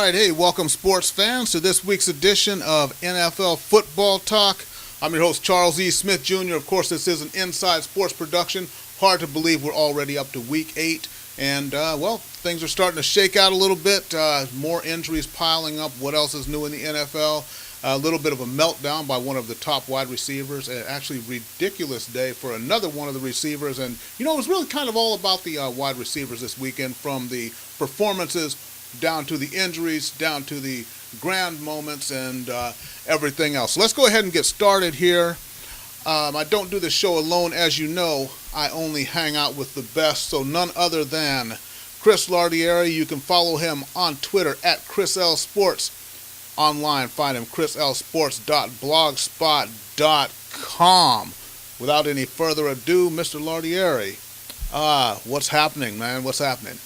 right, hey, welcome sports fans to this week's edition of NFL Football Talk. I'm your host, Charles E. Smith Jr. Of course, this is an inside sports production. Hard to believe we're already up to week 8. And, things are starting to shake out a little bit. More injuries piling up. What else is new in the NFL? A little bit of a meltdown by one of the top wide receivers. Actually, ridiculous day for another one of the receivers. And, it was really kind of all about the wide receivers this weekend, from the performances down to the injuries, down to the grand moments, and everything else. So let's go ahead and get started here. I don't do the show alone, as you know. I only hang out with the best, so none other than Chris Lardieri. You can follow him on Twitter at Chris L Sports. Online, find him chrislsports.blogspot.com. Without any further ado, Mr. Lardieri, what's happening, man? What's happening?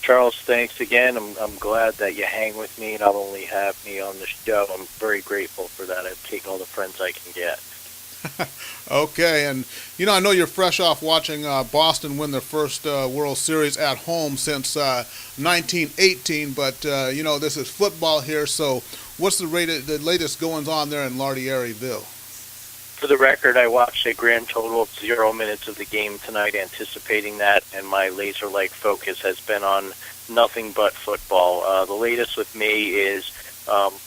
Charles, thanks again. I'm glad that you hang with me, not only have me on the show. I'm very grateful for that. I take all the friends I can get. Okay, and I know you're fresh off watching Boston win their first World Series at home since 1918, but this is football here, so what's the latest goings on there in Lardieriville? For the record, I watched a grand total of 0 minutes of the game tonight, anticipating that, and my laser-like focus has been on nothing but football. The latest with me is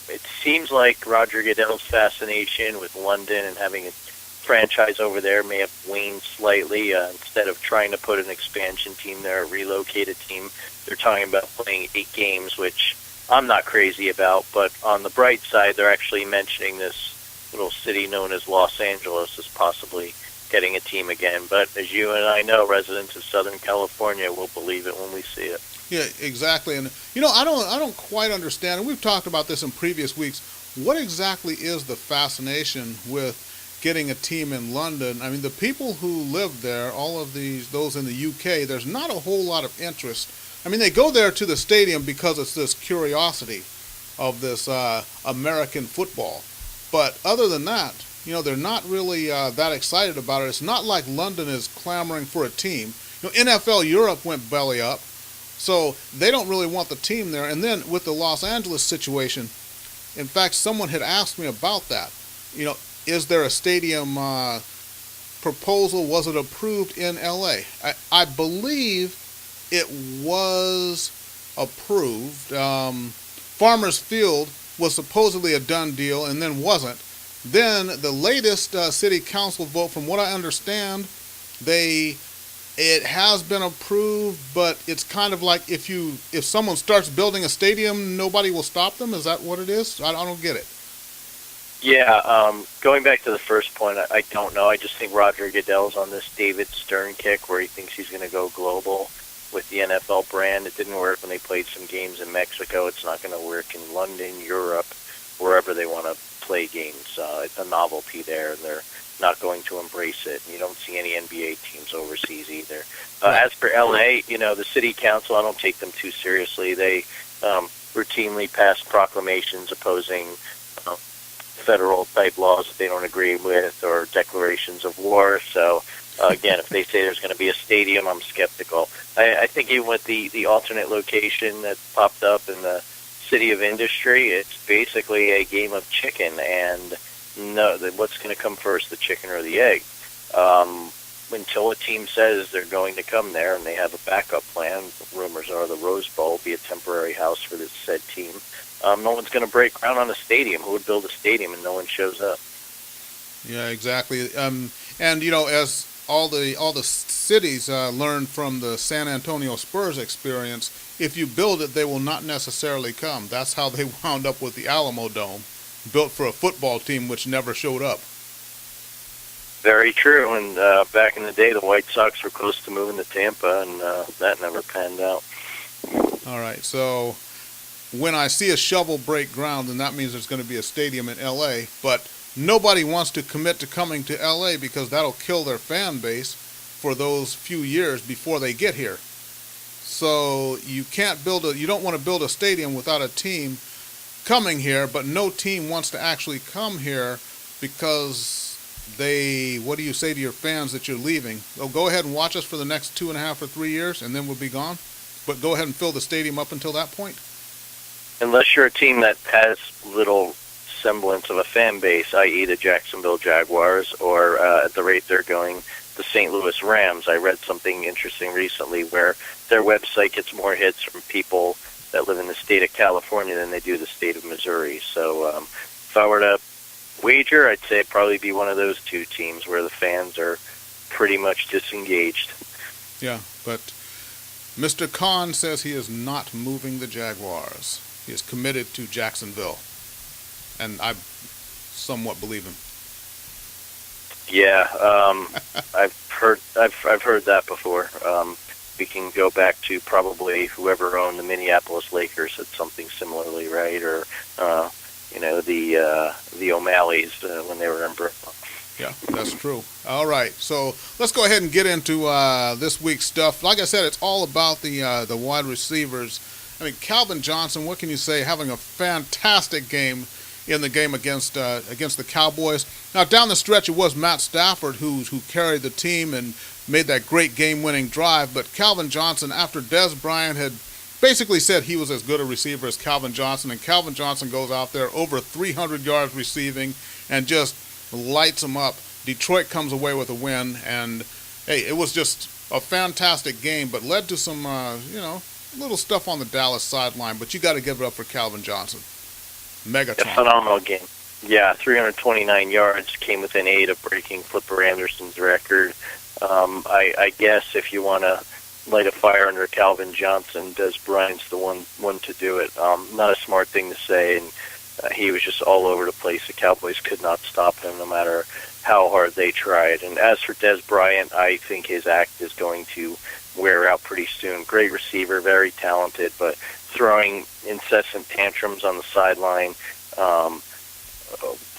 it seems like Roger Goodell's fascination with London and having a franchise over there may have waned slightly. Instead of trying to put an expansion team there, a relocated team, they're talking about playing 8 games, which I'm not crazy about. But on the bright side, they're actually mentioning this little city known as Los Angeles as possibly getting a team again. But as you and I know, residents of Southern California will believe it when we see it. Yeah, exactly. And I don't quite understand, and we've talked about this in previous weeks, what exactly is the fascination with getting a team in London? I mean, the people who live there, all of those in the UK, there's not a whole lot of interest. I mean, they go there to the stadium because it's this curiosity of this American football. But other than that, they're not really that excited about it. It's not like London is clamoring for a team. NFL Europe went belly up, so they don't really want the team there. And then with the Los Angeles situation, in fact, someone had asked me about that. Is there a stadium proposal? Was it approved in L.A.? I believe it was approved. Farmers Field was supposedly a done deal and then wasn't. Then the latest city council vote, from what I understand, it has been approved, but it's kind of like if someone starts building a stadium, nobody will stop them. Is that what it is? I don't get it. Yeah, going back to the first point, I don't know. I just think Roger Goodell's on this David Stern kick where he thinks he's going to go global with the NFL brand. It didn't work when they played some games in Mexico. It's not going to work in London, Europe, wherever they want to play games. It's a novelty there, and they're not going to embrace it. You don't see any NBA teams overseas either. As for LA, the city council, I don't take them too seriously. They routinely pass proclamations opposing federal-type laws that they don't agree with, or declarations of war. So, again, if they say there's going to be a stadium, I'm skeptical. I think even with the alternate location that popped up in the City of Industry, it's basically a game of chicken, and what's going to come first, the chicken or the egg? Until a team says they're going to come there and they have a backup plan, rumors are the Rose Bowl will be a temporary house for this said team. No one's going to break ground on a stadium. Who would build a stadium and no one shows up? Yeah, exactly. And as all the cities learned from the San Antonio Spurs experience, if you build it, they will not necessarily come. That's how they wound up with the Alamo Dome, built for a football team which never showed up. Very true. And back in the day, the White Sox were close to moving to Tampa, and that never panned out. All right, so when I see a shovel break ground, then that means there's going to be a stadium in L.A., but nobody wants to commit to coming to L.A. because that'll kill their fan base for those few years before they get here. So you don't want to build a stadium without a team coming here, but no team wants to actually come here because what do you say to your fans that you're leaving? Oh, go ahead and watch us for the next 2.5 or 3 years and then we'll be gone? But go ahead and fill the stadium up until that point? unless you're a team that has little semblance of a fan base, i.e. the Jacksonville Jaguars, or at the rate they're going, the St. Louis Rams. I read something interesting recently where their website gets more hits from people that live in the state of California than they do the state of Missouri. So if I were to wager, I'd say it'd probably be one of those two teams where the fans are pretty much disengaged. Yeah, but Mr. Khan says he is not moving the Jaguars. He is committed to Jacksonville, and I somewhat believe him. Yeah, I've heard that before. We can go back to probably whoever owned the Minneapolis Lakers said something similarly, right? Or the O'Malleys when they were in Brooklyn. Yeah, that's true. All right, so let's go ahead and get into this week's stuff. Like I said, it's all about the wide receivers. I mean, Calvin Johnson, what can you say? Having a fantastic game in the game against the Cowboys. Now, down the stretch, it was Matt Stafford who carried the team and made that great game-winning drive. But Calvin Johnson, after Dez Bryant had basically said he was as good a receiver as Calvin Johnson, and Calvin Johnson goes out there over 300 yards receiving and just lights them up. Detroit comes away with a win, and hey, it was just a fantastic game, but led to some little stuff on the Dallas sideline. But you got to give it up for Calvin Johnson. Megatron. A phenomenal game. Yeah, 329 yards, came within 8 of breaking Flipper Anderson's record. I guess if you want to light a fire under Calvin Johnson, Dez Bryant's the one to do it. Not a smart thing to say, and he was just all over the place. The Cowboys could not stop him no matter how hard they tried. And as for Dez Bryant, I think his act is going to wear out pretty soon. Great receiver, very talented, but throwing incessant tantrums on the sideline.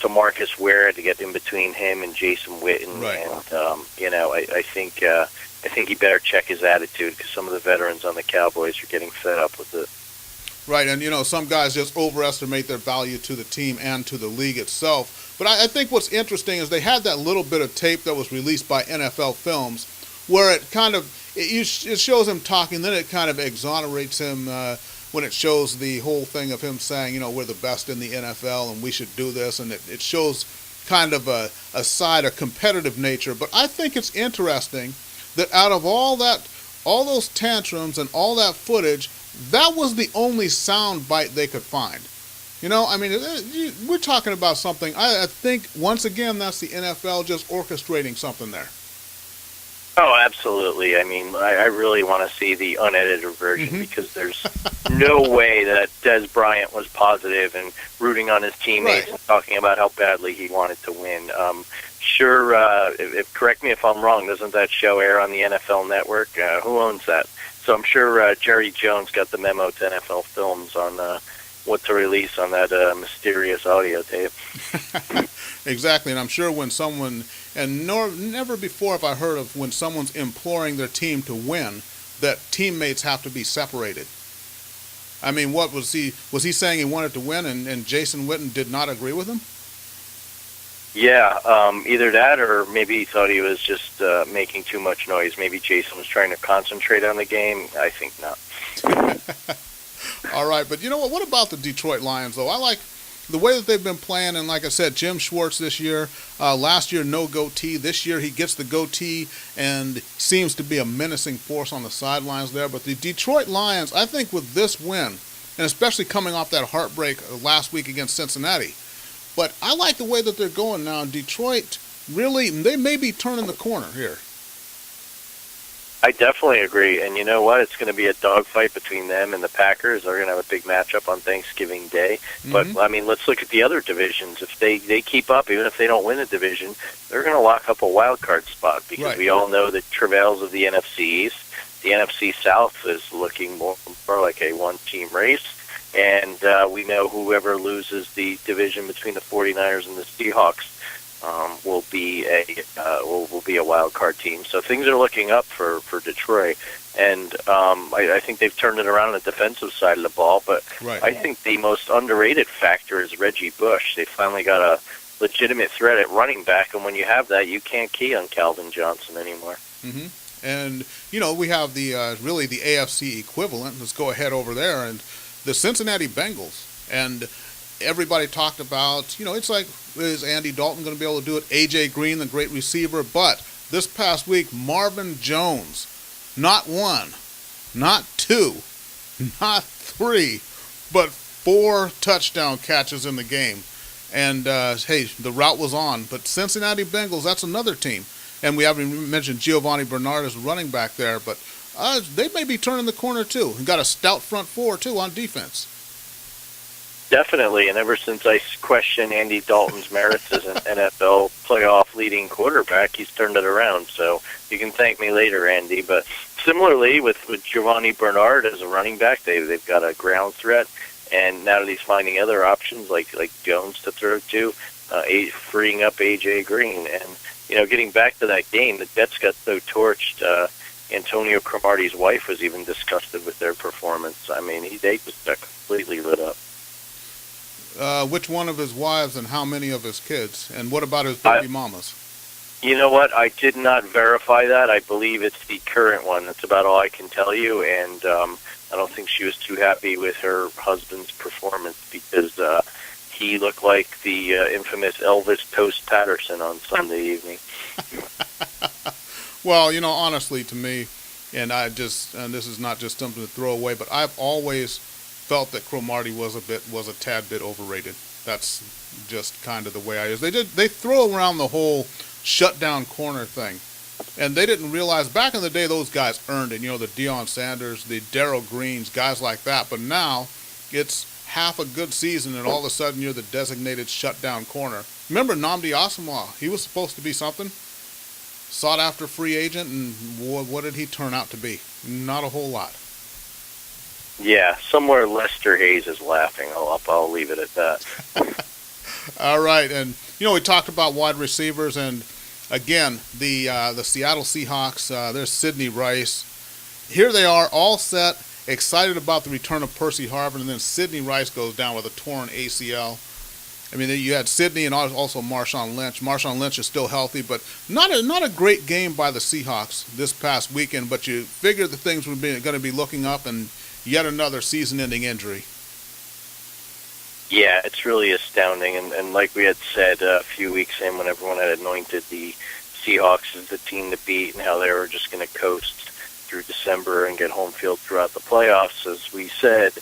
To Marcus Ware to get in between him and Jason Witten, right. And I think he better check his attitude because some of the veterans on the Cowboys are getting fed up with it. Right, and some guys just overestimate their value to the team and to the league itself. But I think what's interesting is they had that little bit of tape that was released by NFL Films where it kind of it shows him talking, then it kind of exonerates him when it shows the whole thing of him saying, we're the best in the NFL and we should do this, and it shows kind of a side, a competitive nature. But I think it's interesting that out of all those tantrums and all that footage, that was the only sound bite they could find. We're talking about something. I think, once again, that's the NFL just orchestrating something there. Oh, absolutely. I mean, I really want to see the unedited version because there's no way that Dez Bryant was positive and rooting on his teammates and talking about how badly he wanted to win. Correct me if I'm wrong, doesn't that show air on the NFL Network? Who owns that? So I'm sure Jerry Jones got the memo to NFL Films on what to release on that mysterious audio tape. Exactly, and I'm sure when someone, and never before have I heard of when someone's imploring their team to win, that teammates have to be separated. I mean, what was he saying he wanted to win and Jason Witten did not agree with him? Yeah, either that or maybe he thought he was just making too much noise. Maybe Jason was trying to concentrate on the game. I think not. All right, but you know what? What about the Detroit Lions, though? I like the way that they've been playing, and like I said, Jim Schwartz this year, last year no goatee. This year he gets the goatee and seems to be a menacing force on the sidelines there. But the Detroit Lions, I think with this win, and especially coming off that heartbreak last week against Cincinnati, but I like the way that they're going now. Detroit, really, they may be turning the corner here. I definitely agree, and you know what? It's going to be a dogfight between them and the Packers. They're going to have a big matchup on Thanksgiving Day. But, I mean, let's look at the other divisions. If they keep up, even if they don't win a division, they're going to lock up a wild card spot because we all know the travails of the NFC East. The NFC South is looking more like a one-team race, and we know whoever loses the division between the 49ers and the Seahawks will be a wild card team. So things are looking up for Detroit, and I think they've turned it around on the defensive side of the ball. But I think the most underrated factor is Reggie Bush. They finally got a legitimate threat at running back, and when you have that, you can't key on Calvin Johnson anymore. And we have the really the AFC equivalent. Let's go ahead over there, and the Cincinnati Bengals. And everybody talked about, it's like, is Andy Dalton going to be able to do it? A.J. Green, the great receiver. But this past week, Marvin Jones, not one, not two, not three, but 4 touchdown catches in the game. And, hey, the route was on. But Cincinnati Bengals, that's another team. And we haven't even mentioned Giovanni Bernard as running back there. But they may be turning the corner, too. And got a stout front four, too, on defense. Definitely, and ever since I questioned Andy Dalton's merits as an NFL playoff leading quarterback, he's turned it around. So you can thank me later, Andy. But similarly, with Giovanni Bernard as a running back, they've got a ground threat, and now that he's finding other options like Jones to throw to, freeing up A.J. Green. And, getting back to that game, the Jets got so torched. Antonio Cromartie's wife was even disgusted with their performance. I mean, they just got completely lit up. Which one of his wives and how many of his kids? And what about his baby mamas? You know what? I did not verify that. I believe it's the current one. That's about all I can tell you. And I don't think she was too happy with her husband's performance because he looked like the infamous Elvis Toast Patterson on Sunday evening. Well, honestly, to me, and this is not just something to throw away, but I've always felt that Cromartie was a tad bit overrated. That's just kind of the way I is. They throw around the whole shutdown corner thing, and they didn't realize back in the day those guys earned it. The Deion Sanders, the Darrell Greens, guys like that. But now it's half a good season, and all of a sudden you're the designated shutdown corner. Remember Nnamdi Asomugha? He was supposed to be something. Sought after free agent, and what did he turn out to be? Not a whole lot. Yeah, somewhere Lester Hayes is laughing. I'll leave it at that. All right, and we talked about wide receivers, and again, the Seattle Seahawks. There's Sidney Rice. Here they are, all set, excited about the return of Percy Harvin, and then Sidney Rice goes down with a torn ACL. I mean, you had Sidney and also Marshawn Lynch. Marshawn Lynch is still healthy, but not a great game by the Seahawks this past weekend. But you figured the things were going to be looking up, and yet another season-ending injury. Yeah, it's really astounding. And like we had said a few weeks in when everyone had anointed the Seahawks as the team to beat and how they were just going to coast through December and get home field throughout the playoffs, as we said,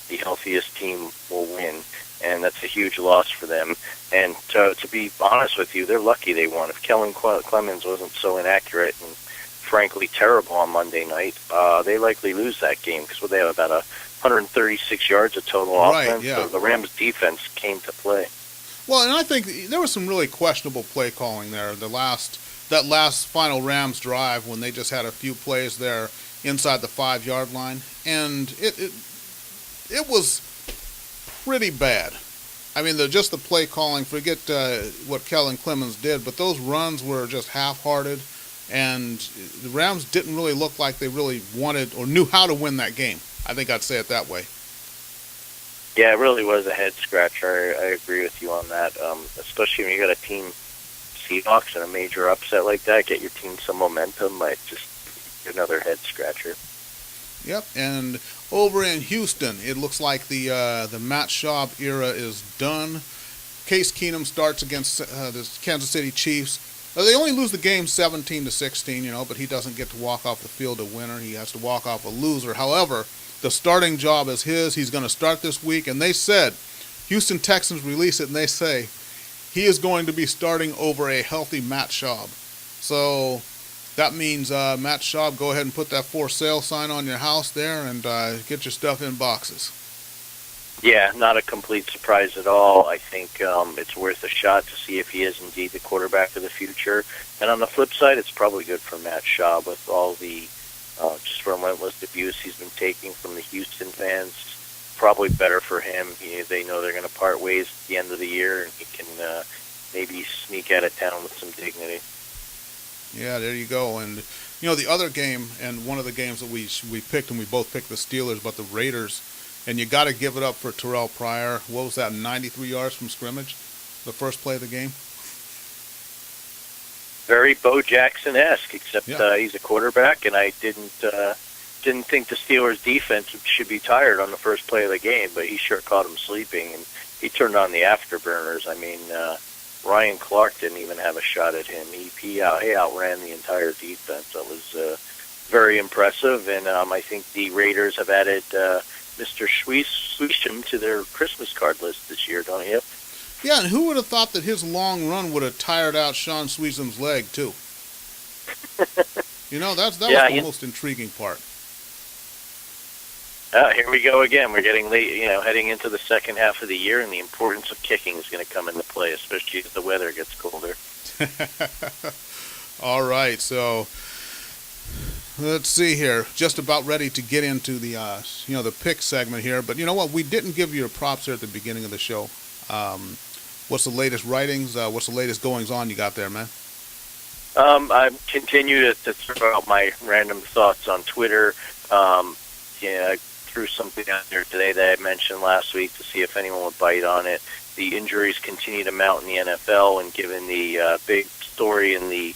the healthiest team will win. And that's a huge loss for them. And to be honest with you, they're lucky they won. If Kellen Clemens wasn't so inaccurate and frankly terrible on Monday night, they likely lose that game because they have about 136 yards of total offense. Yeah. So the Rams' defense came to play. Well, and I think there was some really questionable play calling there. That last final Rams drive when they just had a few plays there inside the 5-yard line, and it was pretty bad. I mean, just the play calling. Forget what Kellen Clemens did, but those runs were just half-hearted. And the Rams didn't really look like they really wanted or knew how to win that game. I think I'd say it that way. Yeah, it really was a head-scratcher. I agree with you on that, especially when you got a team, Seahawks, and a major upset like that, get your team some momentum. Just another head-scratcher. Yep, and over in Houston, it looks like the Matt Schaub era is done. Case Keenum starts against the Kansas City Chiefs. They only lose the game 17-16, but he doesn't get to walk off the field a winner. He has to walk off a loser. However, the starting job is his. He's going to start this week, and they said, Houston Texans release it, and they say he is going to be starting over a healthy Matt Schaub. So that means, Matt Schaub, go ahead and put that for sale sign on your house there and get your stuff in boxes. Yeah, not a complete surprise at all. I think it's worth a shot to see if he is indeed the quarterback of the future. And on the flip side, it's probably good for Matt Schaub with all the just relentless abuse he's been taking from the Houston fans. Probably better for him. They know they're going to part ways at the end of the year, and he can maybe sneak out of town with some dignity. Yeah, there you go. And, the other game, and one of the games that we picked, and we both picked the Steelers, but the Raiders, and you got to give it up for Terrell Pryor. What was that, 93 yards from scrimmage, the first play of the game? Very Bo Jackson-esque, except he's a quarterback, and I didn't didn't think the Steelers' defense should be tired on the first play of the game, but he sure caught him sleeping, and he turned on the afterburners. I mean, Ryan Clark didn't even have a shot at him. He outran the entire defense. That was very impressive, and I think the Raiders have added Mr. Swisham to their Christmas card list this year, don't you? Yeah, and who would have thought that his long run would have tired out Sean Sweesham's leg, too? That was the most intriguing part. Here we go again. We're getting late, heading into the second half of the year, and the importance of kicking is going to come into play, especially as the weather gets colder. All right, so let's see here. Just about ready to get into the the pick segment here, but you know what? We didn't give you your props here at the beginning of the show. What's the latest writings? What's the latest goings on you got there, man? I continue to throw out my random thoughts on Twitter. I threw something out there today that I mentioned last week to see if anyone would bite on it. The injuries continue to mount in the NFL, and given the big story in the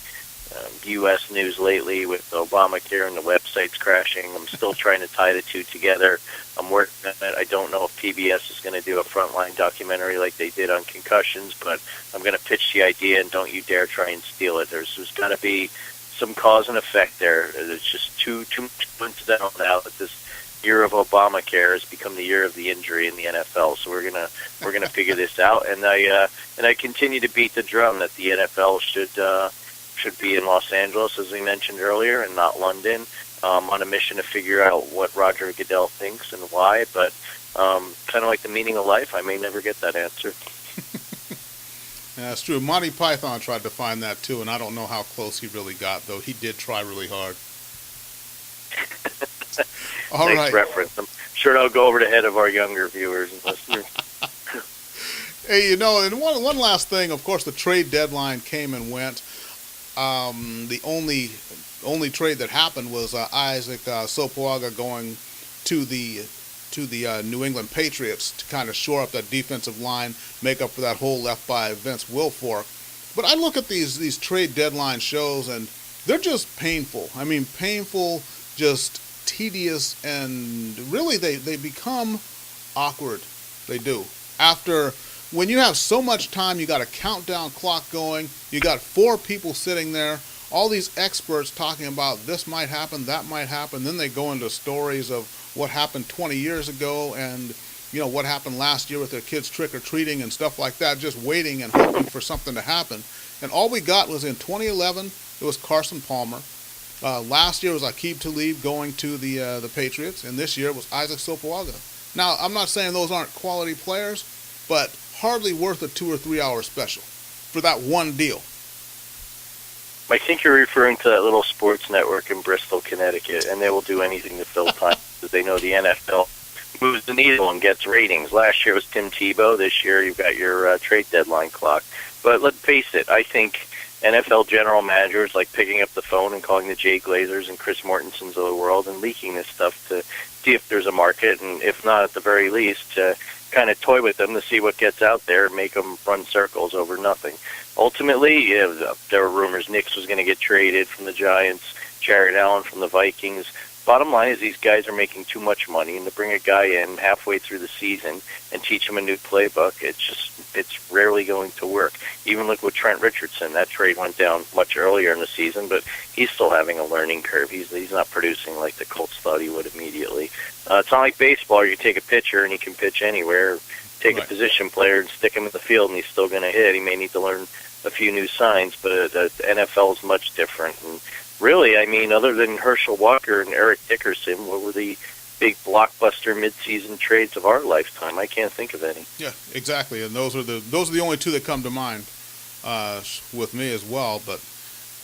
U.S. news lately with Obamacare and the websites crashing, I'm still trying to tie the two together. I'm working on it. I don't know if PBS is going to do a frontline documentary like they did on concussions, but I'm going to pitch the idea, and don't you dare try and steal it. There's got to be some cause and effect there. It's just too much coincidental now that this year of Obamacare has become the year of the injury in the NFL. So we're gonna figure this out, and I continue to beat the drum that the NFL should be in Los Angeles, as we mentioned earlier, and not London. On a mission to figure out what Roger Goodell thinks and why, but kind of like the meaning of life, I may never get that answer. Yeah, it's true. Monty Python tried to find that too, and I don't know how close he really got, though. He did try really hard. All Nice right. reference. I'm sure I'll go over the head of our younger viewers and listeners. Hey, and one last thing. Of course, the trade deadline came and went. The only trade that happened was Isaac Sopoaga going to the New England Patriots to kind of shore up that defensive line, make up for that hole left by Vince Wilfork. But I look at these trade deadline shows, and they're just painful. I mean, painful, just tedious, and really they become awkward. They do. When you have so much time, you got a countdown clock going, you got 4 people sitting there, all these experts talking about this might happen, that might happen, then they go into stories of what happened 20 years ago and what happened last year with their kids trick-or-treating and stuff like that, just waiting and hoping for something to happen. And all we got was in 2011, it was Carson Palmer. Last year was Aqib Talib going to the Patriots, and this year it was Isaac Sopoaga. Now, I'm not saying those aren't quality players, but hardly worth a 2 or 3 hour special for that one deal. I think you're referring to that little sports network in Bristol, Connecticut, and they will do anything to fill time because they know the NFL moves the needle and gets ratings. Last year was Tim Tebow. This year you've got your trade deadline clock. But let's face it, I think NFL general managers like picking up the phone and calling the Jay Glazers and Chris Mortensons of the world and leaking this stuff to see if there's a market, and if not, at the very least, to kind of toy with them to see what gets out there and make them run circles over nothing. Ultimately, there were rumors Nix was going to get traded from the Giants, Jared Allen from the Vikings. Bottom line is these guys are making too much money, and to bring a guy in halfway through the season and teach him a new playbook, it's rarely going to work. Even look with Trent Richardson. That trade went down much earlier in the season, but he's still having a learning curve. He's not producing like the Colts thought he would immediately. It's not like baseball. You take a pitcher and he can pitch anywhere. Take a position player and stick him in the field, and he's still going to hit. He may need to learn a few new signs, but the NFL is much different. And really, I mean, other than Herschel Walker and Eric Dickerson, what were the big blockbuster midseason trades of our lifetime? I can't think of any. Yeah, exactly, and those are the only two that come to mind with me as well. But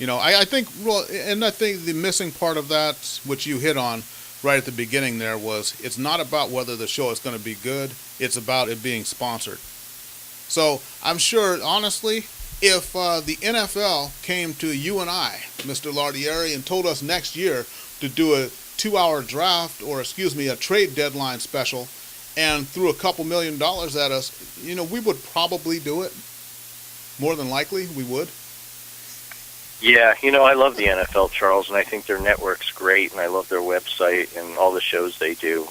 I think the missing part of that, which you hit on right at the beginning there, was it's not about whether the show is going to be good; it's about it being sponsored. So I'm sure, honestly, if the NFL came to you and I, Mr. Lardieri, and told us next year to do a 2-hour draft, or a trade deadline special, and threw a couple $1 million at us, we would probably do it. More than likely, we would. Yeah, I love the NFL, Charles, and I think their network's great, and I love their website and all the shows they do.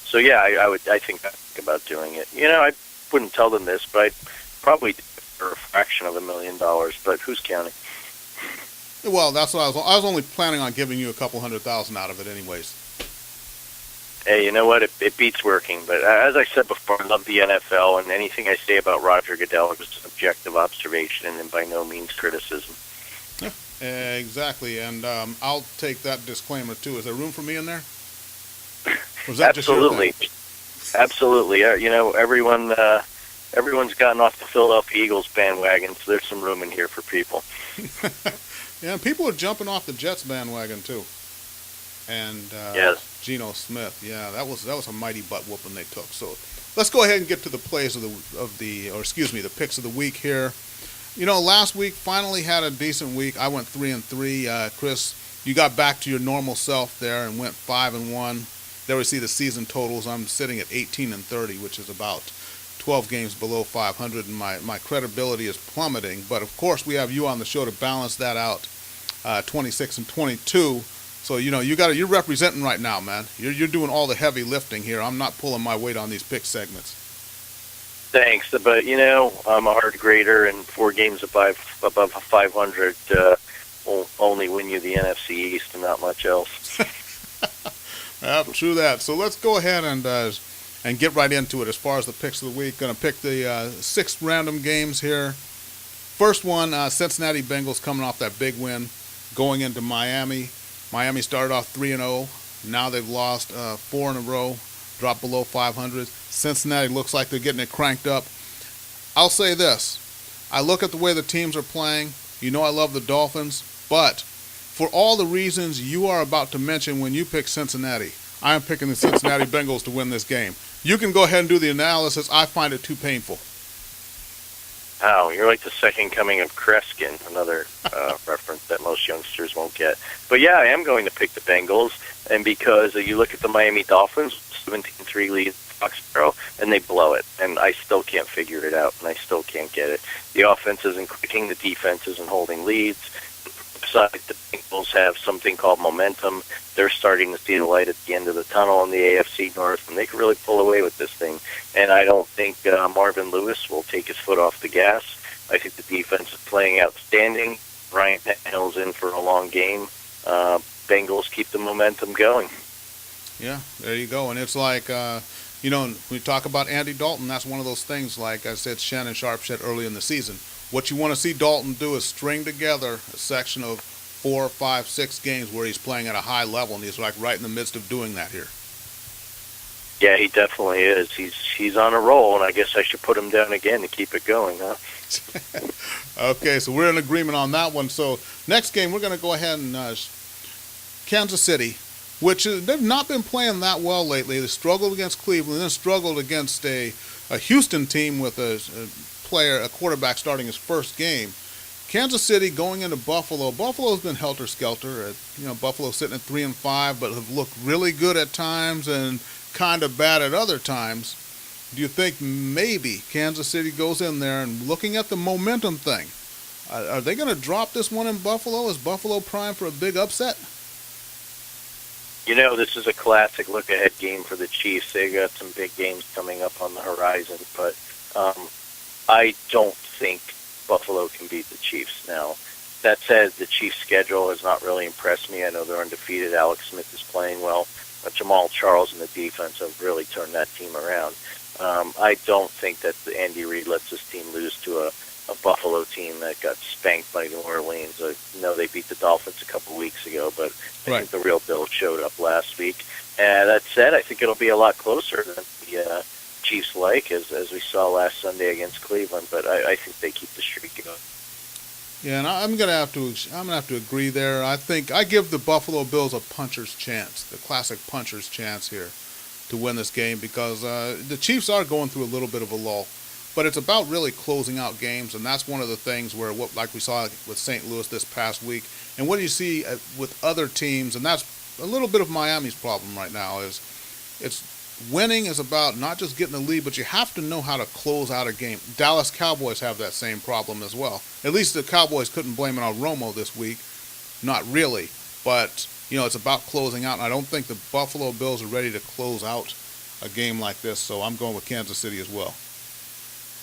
So yeah, I think about doing it. I wouldn't tell them this, but I'd probably do it for a fraction of $1,000,000. But who's counting? Well, that's what I was only planning on giving you a couple $100,000 out of it, anyways. Hey, you know what? It beats working. But as I said before, I love the NFL, and anything I say about Roger Goodell is an objective observation and by no means criticism. Yeah, exactly, and I'll take that disclaimer too. Is there room for me in there? Or is that Absolutely, just your absolutely. Everyone's gotten off the Philadelphia Eagles bandwagon, so there's some room in here for people. thing? Yeah, and people are jumping off the Jets bandwagon too. And Yes. Geno Smith, yeah, that was a mighty butt whooping they took. So let's go ahead and get to the plays the picks of the week here. Last week finally had a decent week. I went 3-3. Chris, you got back to your normal self there and went 5-1. There we see the season totals. I'm sitting at 18-30, which is about 12 games below 500, and my credibility is plummeting. But of course, we have you on the show to balance that out. 26-22. So you're representing right now, man. You're doing all the heavy lifting here. I'm not pulling my weight on these pick segments. Thanks, but I'm a hard grader, and 4 games above 500 will only win you the NFC East and not much else. Yeah, true that. So let's go ahead and get right into it. As far as the picks of the week, going to pick the 6 random games here. First one, Cincinnati Bengals coming off that big win, going into Miami. Miami started off 3-0. Now they've lost 4 in a row, dropped below 500. Cincinnati looks like they're getting it cranked up. I'll say this. I look at the way the teams are playing. I love the Dolphins. But for all the reasons you are about to mention when you pick Cincinnati, I am picking the Cincinnati Bengals to win this game. You can go ahead and do the analysis. I find it too painful. Oh, you're like the second coming of Kreskin, another reference that most youngsters won't get. But yeah, I am going to pick the Bengals, and because you look at the Miami Dolphins, 17-3 lead Foxborough, and they blow it, and I still can't figure it out, and I still can't get it. The offense isn't clicking, the defense isn't holding leads. Besides, the Bengals have something called momentum. They're starting to see the light at the end of the tunnel in the AFC North, and they can really pull away with this thing. And I don't think Marvin Lewis will take his foot off the gas. I think the defense is playing outstanding. Ryan Tannehill's in for a long game. Bengals keep the momentum going. Yeah, there you go. And it's like, when we talk about Andy Dalton, that's one of those things, like I said, Shannon Sharp said early in the season. What you want to see Dalton do is string together a section of 4, 5, 6 games where he's playing at a high level, and he's like right in the midst of doing that here. Yeah, he definitely is. He's on a roll, and I guess I should put him down again to keep it going, huh? Okay, so we're in agreement on that one. So next game, we're going to go ahead and Kansas City, which they've not been playing that well lately. They struggled against Cleveland, then struggled against a Houston team with a quarterback starting his first game. Kansas City going into Buffalo. Buffalo's been helter-skelter. Buffalo's sitting at 3-5, but have looked really good at times and kind of bad at other times. Do you think maybe Kansas City goes in there and looking at the momentum thing? Are they going to drop this one in Buffalo? Is Buffalo primed for a big upset? This is a classic look-ahead game for the Chiefs. They've got some big games coming up on the horizon, but I don't think Buffalo can beat the Chiefs now. That said, the Chiefs' schedule has not really impressed me. I know they're undefeated. Alex Smith is playing well. But Jamal Charles and the defense have really turned that team around. I don't think that Andy Reid lets this team lose to a Buffalo team that got spanked by New Orleans. They beat the Dolphins a couple weeks ago, but I think the real deal showed up last week. And that said, I think it'll be a lot closer than the Chiefs like, as we saw last Sunday against Cleveland. But I think they keep the streak going. Yeah, and I'm gonna have to agree there. I think I give the Buffalo Bills a puncher's chance, the classic puncher's chance here, to win this game because the Chiefs are going through a little bit of a lull, but it's about really closing out games, and that's one of the things where like we saw with St. Louis this past week, and what do you see with other teams, and that's a little bit of Miami's problem right now is it's winning is about not just getting the lead, but you have to know how to close out a game. Dallas Cowboys have that same problem as well. At least the Cowboys couldn't blame it on Romo this week. Not really. But, it's about closing out. And I don't think the Buffalo Bills are ready to close out a game like this, so I'm going with Kansas City as well.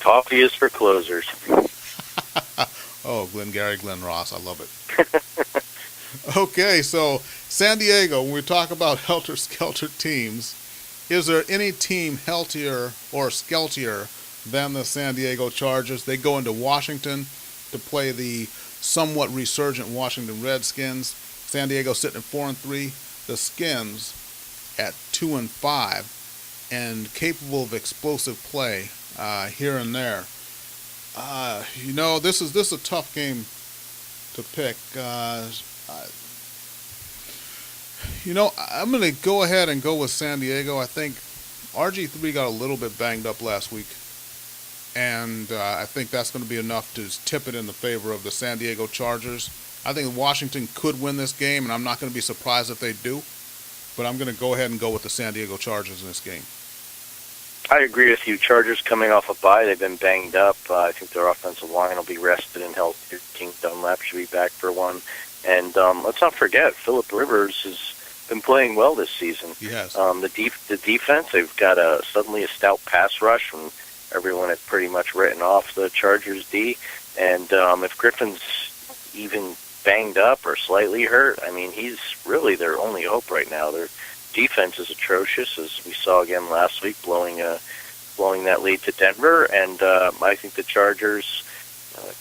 Coffee is for closers. Oh, Glenn Ross, I love it. Okay, so San Diego, when we talk about helter-skelter teams, is there any team healthier or skeltier than the San Diego Chargers? They go into Washington to play the somewhat resurgent Washington Redskins. San Diego sitting at 4-3. The Skins at 2-5. And capable of explosive play here and there. This is a tough game to pick. I'm going to go ahead and go with San Diego. I think RG3 got a little bit banged up last week, and I think that's going to be enough to tip it in the favor of the San Diego Chargers. I think Washington could win this game, and I'm not going to be surprised if they do, but I'm going to go ahead and go with the San Diego Chargers in this game. I agree with you. Chargers coming off a bye, they've been banged up. I think their offensive line will be rested and healthy. King Dunlap should be back for one. And let's not forget, Phillip Rivers has been playing well this season. Yes. The defense, they've got suddenly a stout pass rush, and everyone had pretty much written off the Chargers D. And if Griffin's even banged up or slightly hurt, I mean, he's really their only hope right now. Their defense is atrocious, as we saw again last week, blowing that lead to Denver. And I think the Chargers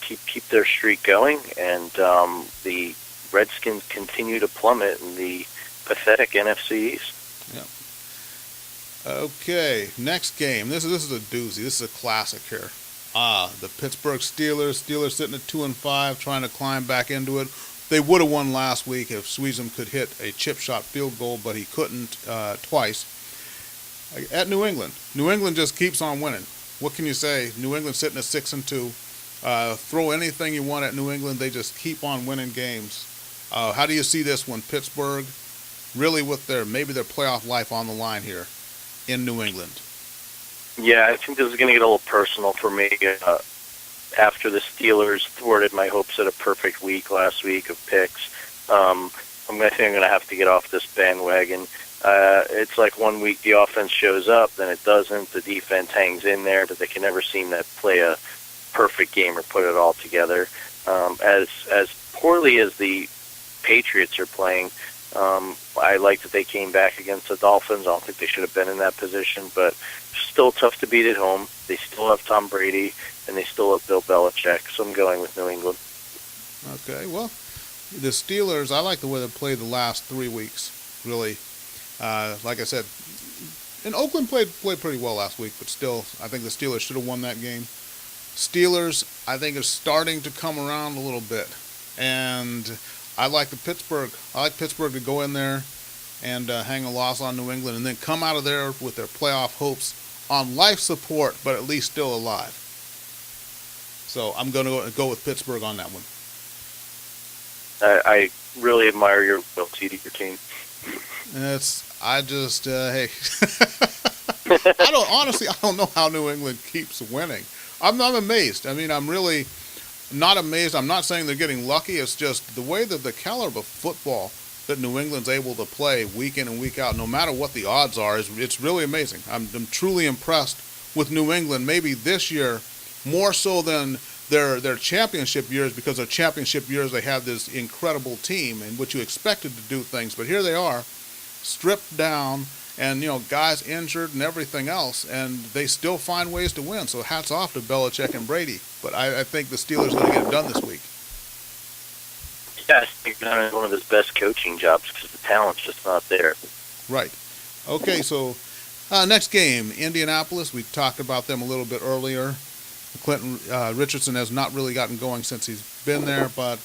keep their streak going, and the Redskins continue to plummet in the pathetic NFC East. Yeah. Okay, next game. This is a doozy. This is a classic here. The Pittsburgh Steelers. Steelers sitting at 2-5, trying to climb back into it. They would have won last week if Sweezum could hit a chip shot field goal, but he couldn't twice. At New England. New England just keeps on winning. What can you say? New England sitting at 6-2. Throw anything you want at New England. They just keep on winning games. How do you see this one? Pittsburgh really with their playoff life on the line here in New England. Yeah, I think this is going to get a little personal for me. After the Steelers thwarted my hopes at a perfect week last week of picks, I'm going to have to get off this bandwagon. It's like one week the offense shows up, then it doesn't. The defense hangs in there, but they can never seem to play a perfect game or put it all together. As poorly as the Patriots are playing, I like that they came back against the Dolphins. I don't think they should have been in that position, but still tough to beat at home. They still have Tom Brady, and they still have Bill Belichick, so I'm going with New England. Okay, well, the Steelers, I like the way they played the last 3 weeks, really. Like I said, and Oakland played pretty well last week, but still, I think the Steelers should have won that game. Steelers, I think, is starting to come around a little bit, and I like Pittsburgh to go in there and hang a loss on New England and then come out of there with their playoff hopes on life support, but at least still alive. So I'm going to go with Pittsburgh on that one. I really admire your loyalty to your team. Hey, I don't know how New England keeps winning. I'm amazed. I mean, I'm really not amazed. I'm not saying they're getting lucky. It's just the way that the caliber of football that New England's able to play week in and week out, no matter what the odds are, it's really amazing. I'm truly impressed with New England, maybe this year more so than their championship years, because their championship years they have this incredible team in which you expected to do things. But here they are, stripped down, and guys injured and everything else, and they still find ways to win. So hats off to Belichick and Brady. But I think the Steelers are going to get it done this week. Yeah, I think he's done one of his best coaching jobs because the talent's just not there. Right. Okay, so next game, Indianapolis. We talked about them a little bit earlier. Clinton Richardson has not really gotten going since he's been there, but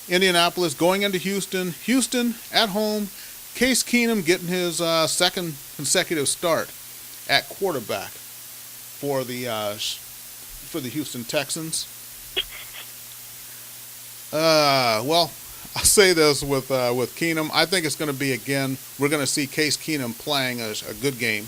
Indianapolis going into Houston. Houston at home. Case Keenum getting his second consecutive start at quarterback for the Houston Texans. Well, I'll say this with Keenum. I think it's going to be, again, we're going to see Case Keenum playing a good game,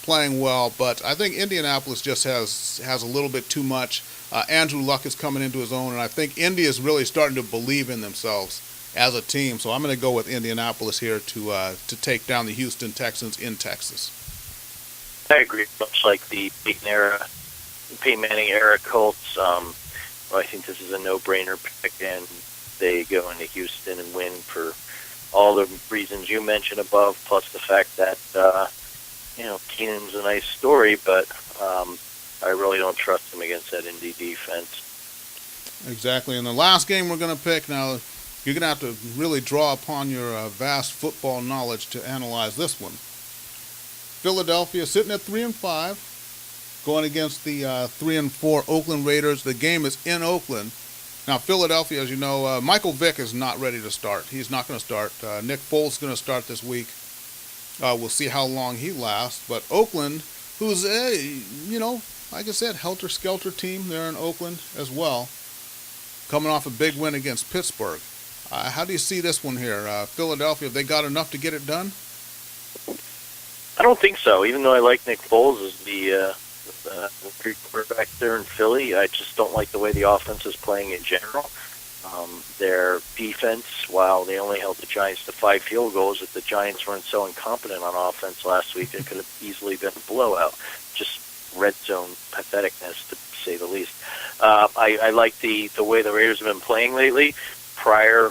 playing well, but I think Indianapolis just has a little bit too much. Andrew Luck is coming into his own, and I think Indy is really starting to believe in themselves as a team. So I'm going to go with Indianapolis here to take down the Houston Texans in Texas. I agree. Much like the Peyton Manning era Colts, I think this is a no-brainer pick, and they go into Houston and win for all the reasons you mentioned above, plus the fact that Keenum's a nice story, but I really don't trust him against that Indy defense. Exactly. And the last game we're going to pick now, you're going to have to really draw upon your vast football knowledge to analyze this one. Philadelphia sitting at 3-5, going against the 3-4 Oakland Raiders. The game is in Oakland. Now, Philadelphia, as you know, Michael Vick is not ready to start. He's not going to start. Nick Foles is going to start this week. We'll see how long he lasts. But Oakland, who's like I said, helter-skelter team there in Oakland as well, coming off a big win against Pittsburgh. How do you see this one here? Philadelphia, have they got enough to get it done? I don't think so. Even though I like Nick Foles as the quarterback there in Philly, I just don't like the way the offense is playing in general. Their defense, while they only held the Giants to 5 field goals, if the Giants weren't so incompetent on offense last week, it could have easily been a blowout. Just red zone patheticness, to say the least. I like the way the Raiders have been playing lately. Prior,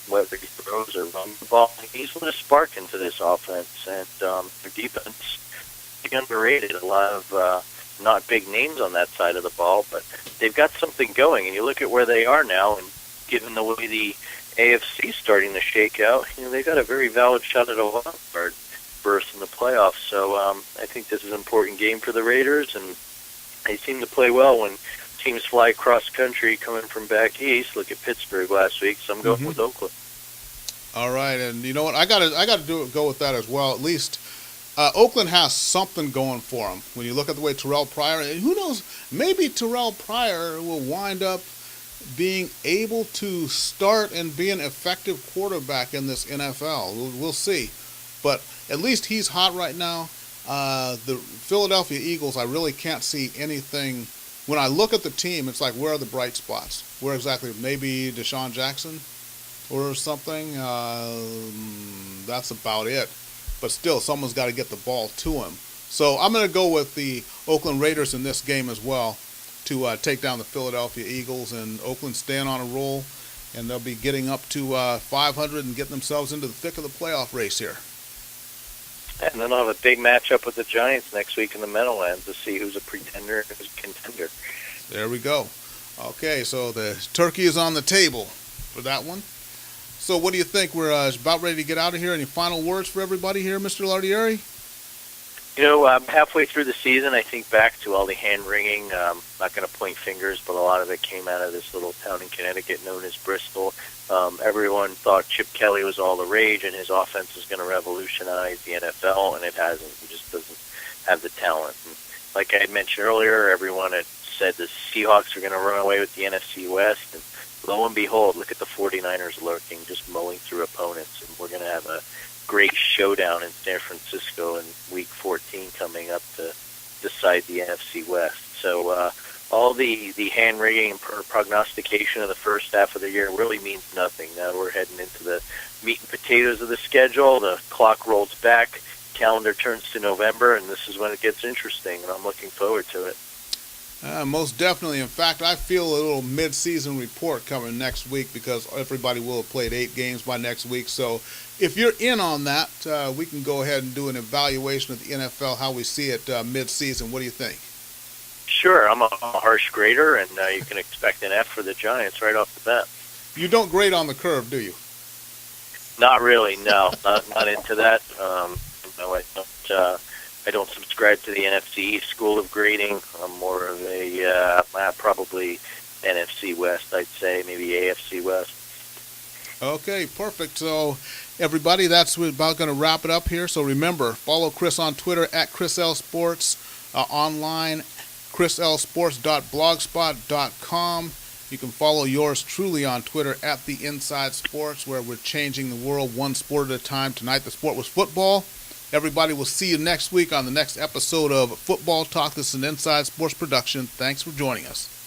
whether he throws or runs the ball, he's let a spark into this offense, and their defense is underrated. A lot of not big names on that side of the ball, but they've got something going. And you look at where they are now, and given the way the AFC is starting to shake out, they've got a very valid shot at a wild card berth in the playoffs. So I think this is an important game for the Raiders, and they seem to play well when teams fly cross country coming from back east. Look at Pittsburgh last week, so I'm going with Oakland. All right, and you know what? I got to go with that as well. At least Oakland has something going for them. When you look at the way Terrell Pryor, who knows? Maybe Terrell Pryor will wind up being able to start and be an effective quarterback in this NFL. We'll see, but at least he's hot right now. The Philadelphia Eagles, I really can't see anything. When I look at the team, it's like, where are the bright spots? Where exactly? Maybe Deshaun Jackson or something. That's about it. But still, someone's got to get the ball to him. So I'm going to go with the Oakland Raiders in this game as well to take down the Philadelphia Eagles. And Oakland staying on a roll, and they'll be getting up to 500 and getting themselves into the thick of the playoff race here. And then I'll have a big matchup with the Giants next week in the Meadowlands to see who's a pretender and who's a contender. There we go. Okay, so the turkey is on the table for that one. So what do you think? We're about ready to get out of here. Any final words for everybody here, Mr. Lardieri? Halfway through the season, I think back to all the hand-wringing. Not going to point fingers, but a lot of it came out of this little town in Connecticut known as Bristol. Everyone thought Chip Kelly was all the rage, and his offense was going to revolutionize the NFL, and it hasn't. He just doesn't have the talent. And like I had mentioned earlier, everyone had said the Seahawks are going to run away with the NFC West, and lo and behold, look at the 49ers lurking, just mowing through opponents, and we're going to have a great showdown in San Francisco in Week 14 coming up to decide the NFC West. So all the hand-wringing and prognostication of the first half of the year really means nothing. Now we're heading into the meat and potatoes of the schedule. The clock rolls back, calendar turns to November, and this is when it gets interesting, and I'm looking forward to it. Most definitely. In fact, I feel a little mid-season report coming next week because everybody will have played 8 games by next week. So if you're in on that, we can go ahead and do an evaluation of the NFL, how we see it mid-season. What do you think? Sure. I'm a harsh grader, and you can expect an F for the Giants right off the bat. You don't grade on the curve, do you? Not really, no. Not into that. No, I don't subscribe to the NFC East school of grading. I'm more of a probably NFC West, I'd say, maybe AFC West. Okay, perfect. So, everybody, that's about going to wrap it up here. So remember, follow Chris on Twitter at Chris L Sports, online, chrislsports.blogspot.com. You can follow yours truly on Twitter at The Inside Sports, where we're changing the world one sport at a time. Tonight, the sport was football. Everybody, will see you next week on the next episode of Football Talk. This is an Inside Sports production. Thanks for joining us.